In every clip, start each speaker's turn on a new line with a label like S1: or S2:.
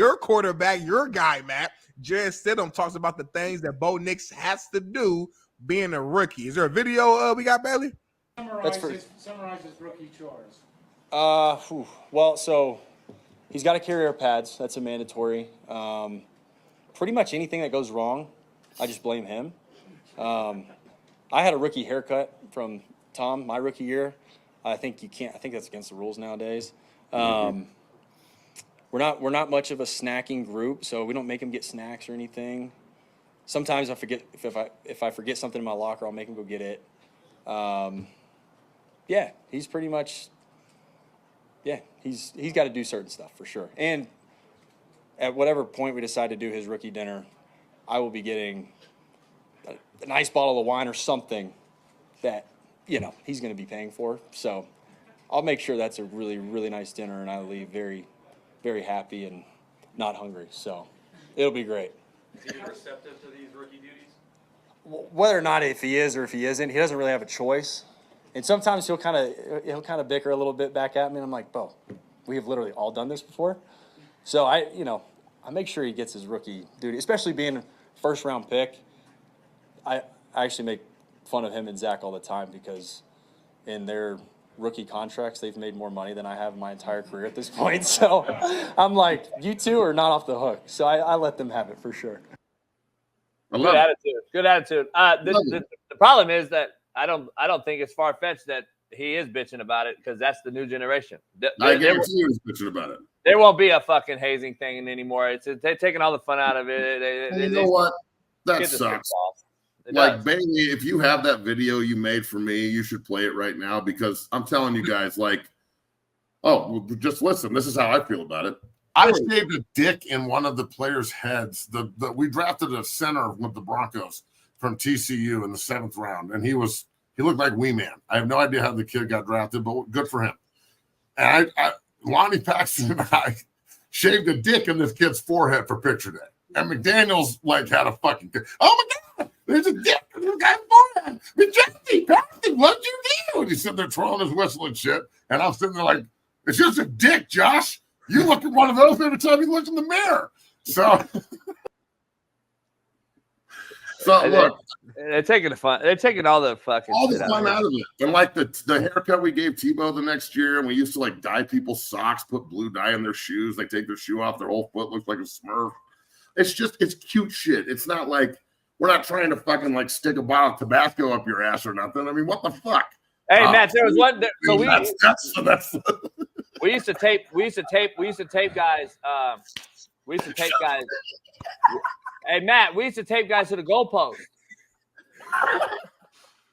S1: Your quarterback, your guy, Matt, Jared Stidham, talks about the things that Bo Nix has to do being a rookie. Is there a video we got, Bailey?
S2: Summarize his rookie chores.
S3: Well, so he's got to carry our pads. That's a mandatory. Pretty much anything that goes wrong, I just blame him. I had a rookie haircut from Tom my rookie year. I think that's against the rules nowadays. We're not much of a snacking group, so we don't make him get snacks or anything. Sometimes I forget if I forget something in my locker, I'll make him go get it. Yeah, he's pretty much. Yeah, he's got to do certain stuff for sure. And at whatever point we decide to do his rookie dinner, I will be getting a nice bottle of wine or something that he's going to be paying for. So I'll make sure that's a really, really nice dinner, and I leave very, very happy and not hungry. So it'll be great.
S4: Is he receptive to these rookie duties?
S3: Whether or not if he is or if he isn't, he doesn't really have a choice. And sometimes he'll kind of bicker a little bit back at me, and I'm like, Bo, we have literally all done this before. So I make sure he gets his rookie duty, especially being a first-round pick. I actually make fun of him and Zach all the time because in their rookie contracts, they've made more money than I have in my entire career at this point. So I'm like, you two are not off the hook. So I let them have it for sure.
S5: Good attitude. The problem is that I don't think it's far-fetched that he is bitching about it because that's the new generation.
S6: I guarantee you he's bitching about it.
S5: There won't be a fucking hazing thing anymore. They're taking all the fun out of it.
S6: You know what? That sucks. Like, Bailey, if you have that video you made for me, you should play it right now because I'm telling you guys, just listen. This is how I feel about it. I shaved a dick in one of the players' heads. We drafted a center with the Broncos from TCU in the 7th round, and he looked like Wee Man. I have no idea how the kid got drafted, but good for him. And Lonnie Paxton and I shaved a dick in this kid's forehead for picture day. And McDaniels had a fucking, oh my God, there's a dick in this guy's forehead. Mcchesney, Paxton, what'd you do? And he's sitting there twirling his whistle and shit. And I'm sitting there like, it's just a dick, Josh. You look at one of those every time you look in the mirror. So look.
S5: They're taking the fun. They're taking all the fucking
S6: fun out of it. And the haircut we gave Tebow the next year, and we used to dye people's socks, put blue dye in their shoes. They take their shoe off, their whole foot looks like a Smurf. It's cute shit. It's not like we're not trying to fucking stick a bottle of Tabasco up your ass or nothing. I mean, what the fuck?
S5: Hey, Matt, there was one. So
S6: that's
S5: we used to tape guys. Hey, Matt, we used to tape guys to the goalpost.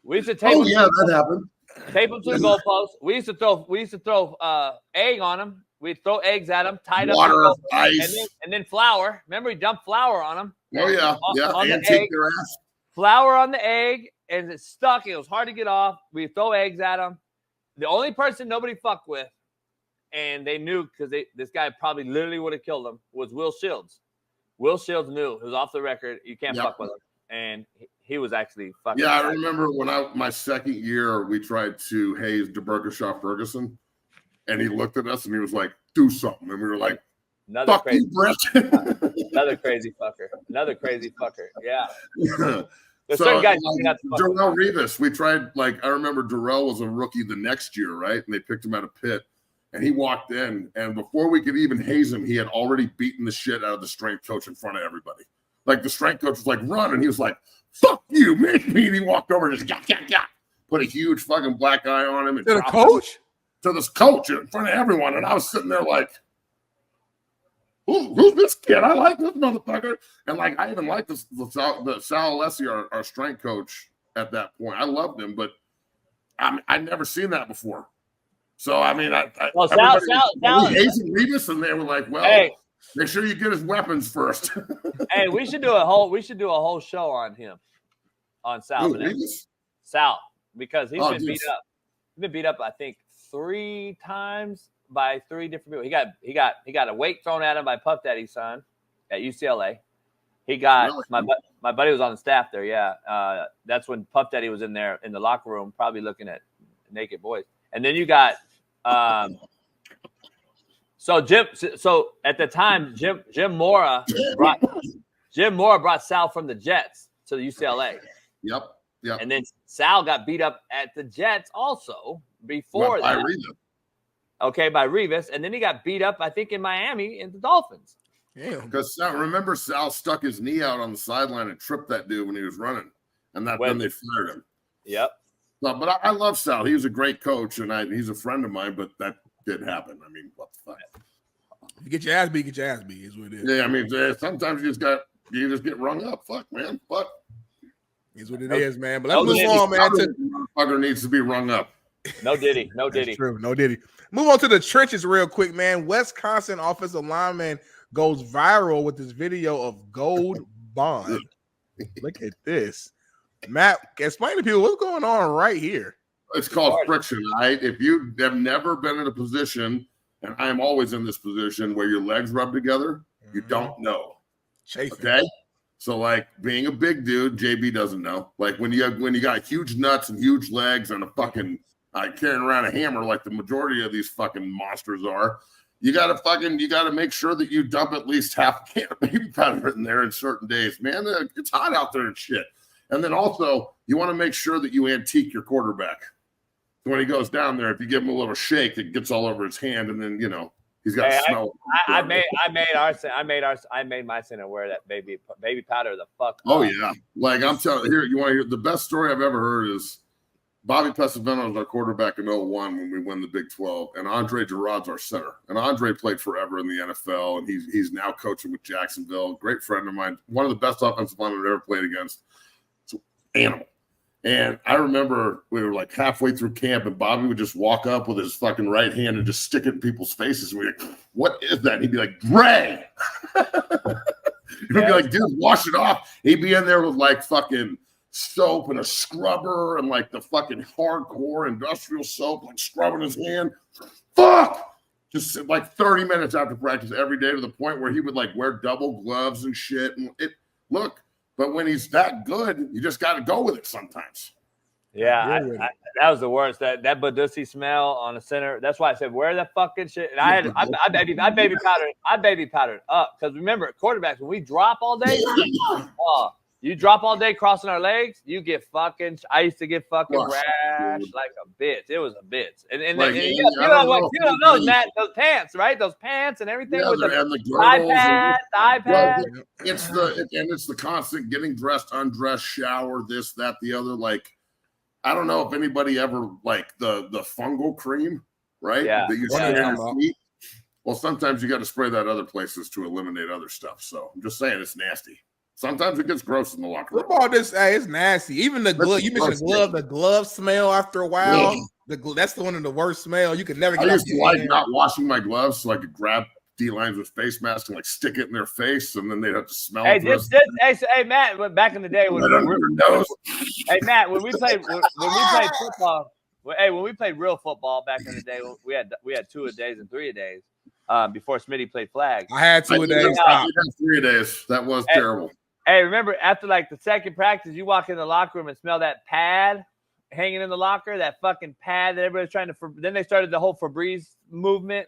S5: We used to tape.
S6: Oh yeah, that happened.
S5: Tape them to the goalpost. We used to throw egg on them. We'd throw eggs at them, tied
S6: water,
S5: up,
S6: ice,
S5: and then flour. Remember, we dumped flour on them.
S6: Oh yeah,
S5: on
S6: and
S5: the egg.
S6: their ass.
S5: Flour on the egg, and it stuck. It was hard to get off. We throw eggs at them. The only person nobody fucked with, and they knew because this guy probably literally would have killed him, was Will Shields. Will Shields knew. It was off the record. You can't fuck with him. And he was actually fucking.
S6: Yeah, I remember when my second year, we tried to haze DeBerkashaw Ferguson, and he looked at us and he was like, "Do something," and we were like, "Fuck you, Brett."
S5: Another crazy fucker. Yeah. There's
S6: So,
S5: certain guys
S6: Darrell Revis, we tried. I remember Darrell was a rookie the next year, right? And they picked him out of Pitt, and he walked in, and before we could even haze him, he had already beaten the shit out of the strength coach in front of everybody. The strength coach was like, run. And he was like, fuck you, man. And he walked over and just put a huge fucking black eye on him. And
S1: to the coach?
S6: To this coach in front of everyone. And I was sitting there like, who's this kid? I like this motherfucker. And I even liked the Sal Alessi, our strength coach at that point. I loved him, but I'd never seen that before. So, I mean,
S5: Sal
S6: hazing Revis, and they were like, well, hey, make sure you get his weapons first.
S5: Hey, we should do a whole show on him, on Sal. Sal, because he's been beat up. He's been beat up, I think, 3 times by 3 different people. He got a weight thrown at him by Puff Daddy's son at UCLA. He got my buddy was on the staff there. Yeah, that's when Puff Daddy was in there in the locker room, probably looking at naked boys. And then you got So at the time, Jim Mora brought Sal from the Jets to the UCLA.
S6: Yep.
S5: And then Sal got beat up at the Jets also before that. Okay, by Revis, and then he got beat up, I think, in Miami in the Dolphins.
S1: Yeah.
S6: Because remember, Sal stuck his knee out on the sideline and tripped that dude when he was running, and then they fired him.
S5: Yep.
S6: But I love Sal. He was a great coach, and he's a friend of mine. But that did happen. I mean, what the fuck?
S1: You get your ass beat. Get your ass beat. Is what it is.
S6: Yeah, I mean, sometimes you just get rung up. Fuck, man. Fuck.
S1: Is what it is, man. But let's move on, man.
S6: Motherfucker needs to be rung up.
S5: No Diddy. No Diddy.
S1: That's true. No Diddy. Move on to the trenches real quick, man. Wisconsin offensive lineman goes viral with this video of Gold Bond. Look at this. Matt, explain to people what's going on right here.
S6: It's called friction, right? If you have never been in a position, and I am always in this position where your legs rub together, you don't know.
S1: Chafing.
S6: Okay? So, like, being a big dude, JB doesn't know. Like, when you got huge nuts and huge legs and a fucking carrying around a hammer like the majority of these fucking monsters are, you gotta make sure that you dump at least half a can of baby powder in there in certain days. Man, it's hot out there and shit. And then also, you want to make sure that you antique your quarterback. So when he goes down there, if you give him a little shake, it gets all over his hand, and then he's got to smell.
S5: I made my center wear that baby powder the fuck.
S6: Oh yeah, like I'm telling you, you want to hear the best story I've ever heard is Bobby Pesavento was our quarterback in 2001 when we won the Big 12, and Andre Gerard's our center. And Andre played forever in the NFL, and he's now coaching with Jacksonville. Great friend of mine, one of the best offensive linemen I've ever played against. It's an animal. And I remember we were like halfway through camp, and Bobby would just walk up with his fucking right hand and just stick it in people's faces. And we'd be like, "What is that?" And he'd be like, "Gray." He'd be like, "Dude, wash it off." He'd be in there with like fucking soap and a scrubber and like the fucking hardcore industrial soap, like scrubbing his hand. Fuck! Just like 30 minutes after practice every day, to the point where he would like wear double gloves and shit. And but when he's that good, you just got to go with it sometimes.
S5: Yeah, that was the worst. That Badussi smell on the center. That's why I said wear that fucking shit. And I baby powdered up, because remember, quarterbacks, when we drop all day, you drop all day crossing our legs, you get fucking. I used to get fucking rash like a bitch. It was a bitch. And you don't know, Matt, those pants, right? Those pants and everything with the thigh pad.
S6: It's the constant getting dressed, undressed, shower, this, that, the other. Like, I don't know if anybody ever like the fungal cream, right?
S5: Yeah.
S6: That you spray on your feet. Well, sometimes you got to spray that other places to eliminate other stuff. So I'm just saying, it's nasty. Sometimes it gets gross in the locker room.
S1: Football, it's nasty. Even the glove. You mentioned the glove smell after a while. Yeah. That's the one of the worst smell. You could never get.
S6: I used to like not washing my gloves so I could grab D-lines with face masks and like stick it in their face, and then they'd have to smell it.
S5: Hey, Matt, back in the day when hey Matt, when we played football, when we played real football back in the day, we had 2-a-days and 3-a-days. Before Smitty played flag,
S1: I had 2-a-days.
S6: I had 3-a-days. That was terrible.
S5: Hey, remember after like the second practice, you walk in the locker room and smell that pad hanging in the locker, that fucking pad that everybody's trying to. Then they started the whole Febreze movement.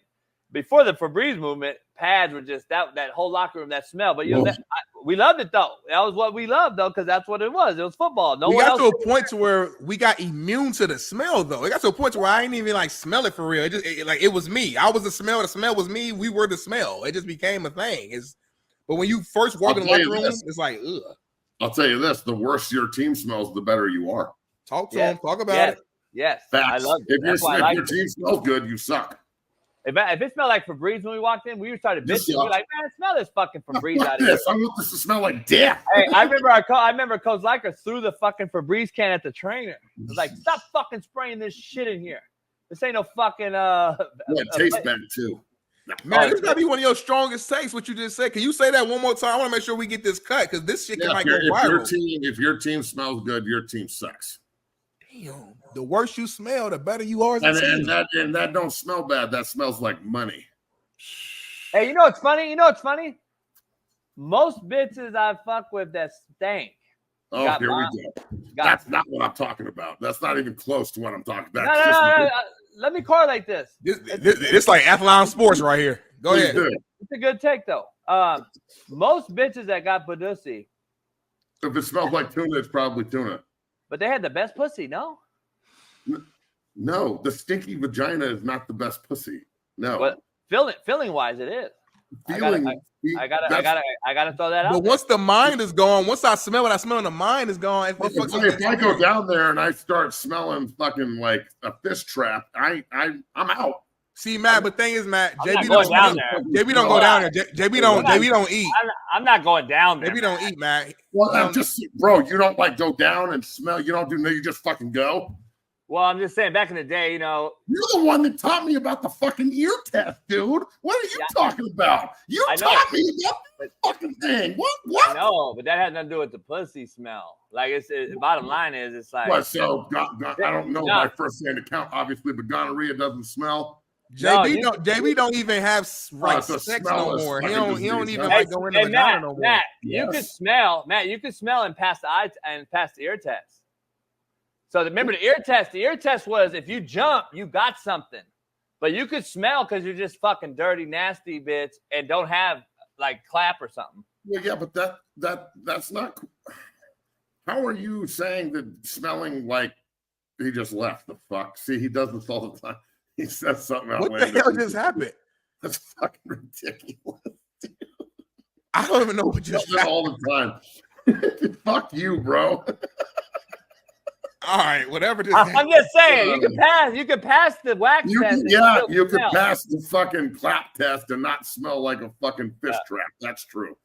S5: Before the Febreze movement, pads were just that whole locker room, that smell. But we loved it though. That was what we loved though, because that's what it was. It was football.
S1: We got to a point to where we got immune to the smell though. It got to a point to where I didn't even like smell it for real. It was me. I was the smell. The smell was me. We were the smell. It just became a thing. But when you first walk in the locker room, it's like, ugh.
S6: I'll tell you this: the worse your team smells, the better you are.
S1: Talk to them. Talk about it.
S5: Yes,
S6: facts.
S5: I love it.
S6: If your team smells good, you suck.
S5: If it smelled like Febreze when we walked in, we started bitching. We were like, "Man, smell this fucking Febreze out of here."
S6: I want this to smell like death.
S5: Hey, I remember Coach Liker threw the fucking Febreze can at the trainer. He was like, "Stop fucking spraying this shit in here. This ain't no fucking."
S6: It tastes bad too.
S1: Man, this gotta be one of your strongest takes. What you just said. Can you say that one more time? I want to make sure we get this cut, because this shit might go viral.
S6: If your team smells good, your team sucks.
S1: Damn. The worse you smell, the better you are.
S6: And that don't smell bad. That smells like money.
S5: Hey, you know what's funny? Most bitches I fuck with that stink.
S6: Oh, here we go. That's not what I'm talking about. That's not even close to what I'm talking about.
S5: let me correlate this.
S1: It's like Athlon Sports right here. Go ahead.
S5: It's a good take though. Most bitches that got pussy,
S6: if it smells like tuna, it's probably tuna.
S5: But they had the best pussy, no?
S6: No, the stinky vagina is not the best pussy. No.
S5: But feeling wise, it is.
S6: Feeling,
S5: I gotta throw that out.
S1: But once the mind is gone, once I smell it, the mind is gone.
S6: If I go down there and I start smelling fucking like a fish trap, I'm out.
S1: See, Matt, but thing is, Matt, JB
S5: don't go down there.
S1: JB don't go down there. JB don't eat.
S5: I'm not going down there.
S1: JB don't eat, Matt.
S6: Well, I'm just, bro, you don't like go down and smell. You don't do no, you just fucking go.
S5: Well, I'm just saying, back in the day,
S6: you're the one that taught me about the fucking ear test, dude. What are you talking about? You taught me about the fucking thing. What?
S5: No, but that had nothing to do with the pussy smell. Like bottom line is, it's like.
S6: What? So I don't know my first-hand account, obviously, but gonorrhea doesn't smell.
S1: JB don't even have sex no more. He don't even like go in the vagina no more.
S5: Matt, you could smell. Matt, you could smell and pass the ear test. So remember the ear test. The ear test was if you jump, you got something, but you could smell because you're just fucking dirty, nasty bitch and don't have like clap or something.
S6: Well, yeah, but that's not. How are you saying that smelling like he just left? The fuck? See, he does this all the time. He says something out.
S1: What the hell just happened?
S6: That's fucking ridiculous. Dude.
S1: I don't even know what just happened.
S6: All the time. Fuck you, bro.
S1: All right, whatever.
S5: I'm just saying, you can pass the wax test.
S6: Yeah, you could pass the fucking clap test and not smell like a fucking fish trap. That's true.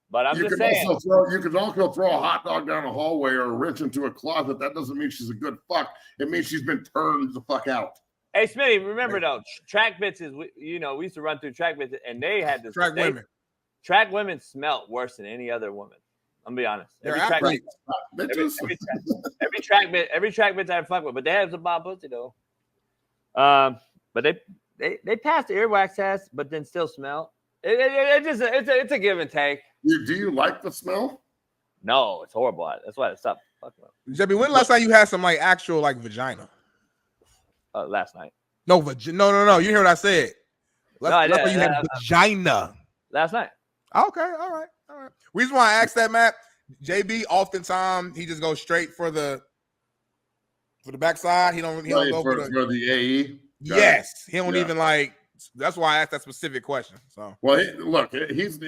S5: But I'm just saying,
S6: you could also throw a hot dog down a hallway or a wrench into a closet. That doesn't mean she's a good fuck. It means she's been turned the fuck out.
S5: Hey, Smitty, remember though, track bitches. We used to run through track bitches, and they had this.
S1: Women.
S5: Track women smelt worse than any other woman. I'm gonna be honest. Every track bitch I fuck with, but they have some bomb pussy though. But they passed the earwax test, but then still smell. It's a give and take.
S6: Do you like the smell?
S5: No, it's horrible. That's why I stopped fucking with.
S1: Jebby, when last time you had some like actual like vagina?
S5: Last night.
S1: No. You hear what I said? Last time you had vagina.
S5: Last night.
S1: Okay, all right. Reason why I asked that, Matt, JB oftentimes he just goes straight for the backside. He don't go for
S6: the AE.
S1: Yes, he don't even like. That's why I asked that specific question. So
S6: well, look, it's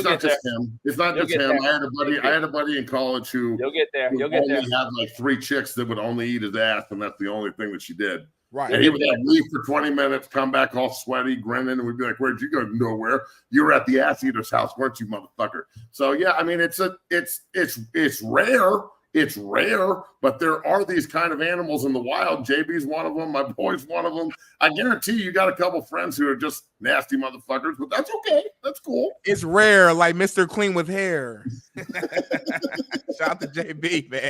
S6: not just him. It's not just him. I had a buddy in college who
S5: you'll get there.
S6: Had like 3 chicks that would only eat his ass, and that's the only thing that she did.
S1: Right.
S6: And he would leave for 20 minutes, come back all sweaty, grinning, and we'd be like, "Where'd you go? Nowhere. You were at the ass eater's house, weren't you, motherfucker?" So yeah, I mean, it's rare. It's rare, but there are these kind of animals in the wild. JB's one of them. My boy's one of them. I guarantee you got a couple friends who are just nasty motherfuckers, but that's okay. That's cool.
S1: It's rare, like Mr. Clean with hair. Shout out to JB, man.